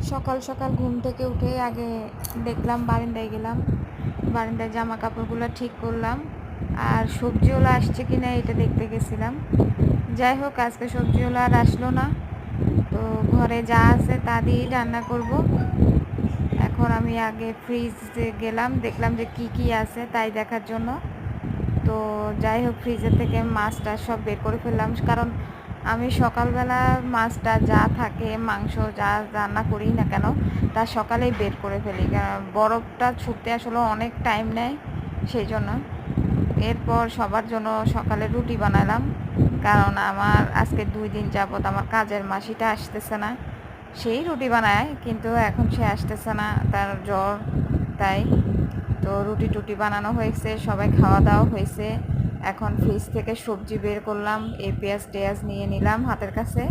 সকাল সকাল ঘুম থেকে উঠে আগে দেখলাম বারান্দায় গেলাম, বারান্দায় জামা কাপড়গুলো ঠিক করলাম, আর সবজিওয়ালা আসছে কিনা এটা দেখতে গেছিলাম। যাই হোক, আজকে সবজিওয়ালা আর আসলো না, তো ঘরে যা আছে তা দিয়েই রান্না করব। এখন আমি আগে ফ্রিজে গেলাম, দেখলাম যে কি কি আছে তাই দেখার জন্য। তো যাই হোক, ফ্রিজের থেকে মাছটা সব বের করে ফেললাম, কারণ আমি সকালবেলা মাছটা যা থাকে, মাংস যা রান্না করি না কেন তা সকালেই বের করে ফেলি, কারণ বরফটা ছুটতে আসলে অনেক টাইম নেয়, সেই জন্য। এরপর সবার জন্য সকালে রুটি বানালাম, কারণ আমার আজকে 2 দিন যাবৎ আমার কাজের মাসিটা আসতেছে না। সেই রুটি বানায়, কিন্তু এখন সে আসতেছে না, তার জ্বর, তাই। তো রুটি টুটি বানানো হয়েছে, সবাই খাওয়া দাওয়া হয়েছে। এখন ফ্রিজ থেকে সবজি বের করলাম, এই পেঁয়াজ টেয়াজ নিয়ে নিলাম হাতের কাছে।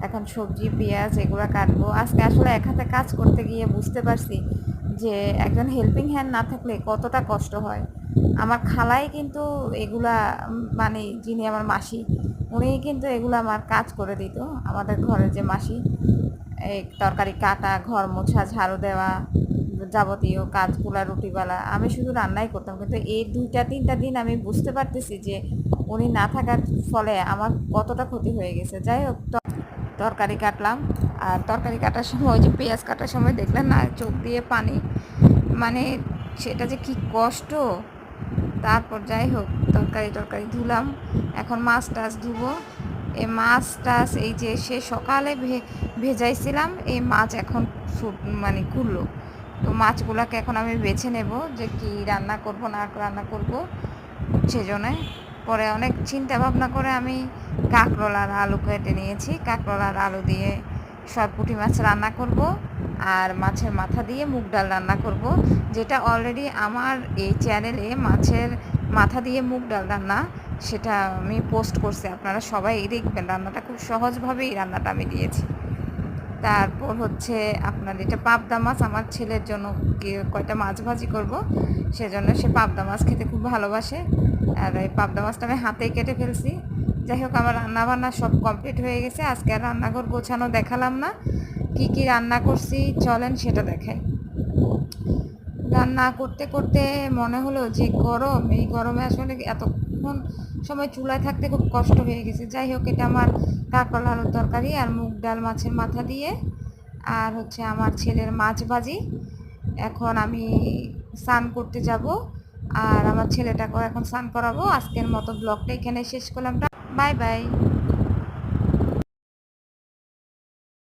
এখন সবজি পেঁয়াজ এগুলো কাটবো। আজকে আসলে এক হাতে কাজ করতে গিয়ে বুঝতে পারছি যে একজন হেল্পিং হ্যান্ড না থাকলে কতটা কষ্ট হয়। আমার খালাই কিন্তু এগুলা, মানে যিনি আমার মাসি, উনি কিন্তু এগুলো আমার কাজ করে দিত। আমাদের ঘরের যে মাসি, এই তরকারি কাটা, ঘর মোছা, ঝাড়ু দেওয়া, যাবতীয় কাজগুলা, রুটিবেলা আমি শুধু রান্নাই করতাম। কিন্তু এই 2-3টা দিন আমি বুঝতে পারতেছি যে উনি না থাকার ফলে আমার কতটা ক্ষতি হয়ে গেছে। যাই হোক, তরকারি কাটলাম, আর তরকারি কাটার সময় ওই যে পেঁয়াজ কাটার সময় দেখলেন না, চোখ দিয়ে পানি, মানে সেটা যে কি কষ্ট। তারপর যাই হোক, তরকারি টরকারি ধুলাম, এখন মাছ টাছ ধুবো। এই মাছ টাছ এই যে সে সকালে ভেজাইছিলাম, এই মাছ এখন মানে কুললো। তো মাছগুলোকে এখন আমি বেছে নেব যে কি রান্না করব না রান্না করব, সেজন্য। পরে অনেক চিন্তা ভাবনা করে আমি কাঁকরোল আর আলু কেটে নিয়েছি, কাঁকরোল আর আলু দিয়ে সব পুঁটি মাছ রান্না করব, আর মাছের মাথা দিয়ে মুগ ডাল রান্না করব, যেটা অলরেডি আমার এই চ্যানেলে মাছের মাথা দিয়ে মুগ ডাল রান্না, সেটা আমি পোস্ট করছি, আপনারা সবাই দেখবেন। রান্নাটা খুব সহজভাবেই রান্নাটা আমি দিয়েছি। তারপর হচ্ছে আপনার এটা পাবদা মাছ, আমার ছেলের জন্য কয়টা মাছ ভাজি করব, সেজন্য সে পাবদা মাছ খেতে খুব ভালোবাসে, আর এই পাবদা মাছটা আমি হাতেই কেটে ফেলছি। যাই হোক, আমার রান্না বান্না সব কমপ্লিট হয়ে গেছে। আজকে আর রান্নাঘর গোছানো দেখালাম না, কি কি রান্না করছি চলেন সেটা দেখাই। রান্না করতে করতে মনে হলো যে গরম, এই গরমে আসলে এতক্ষণ সময় চুলায় থাকতে খুব কষ্ট হয়ে গেছে। যাই হোক, এটা আমার কাঁকরোল আলুর তরকারি আর মুগ ডাল মাছের মাথা দিয়ে, আর হচ্ছে আমার ছেলের মাছ ভাজি। এখন আমি স্নান করতে যাব, আর আমার ছেলেটাকেও এখন স্নান করাবো। আজকের মতো ব্লগটা এখানে শেষ করলাম। Bye bye.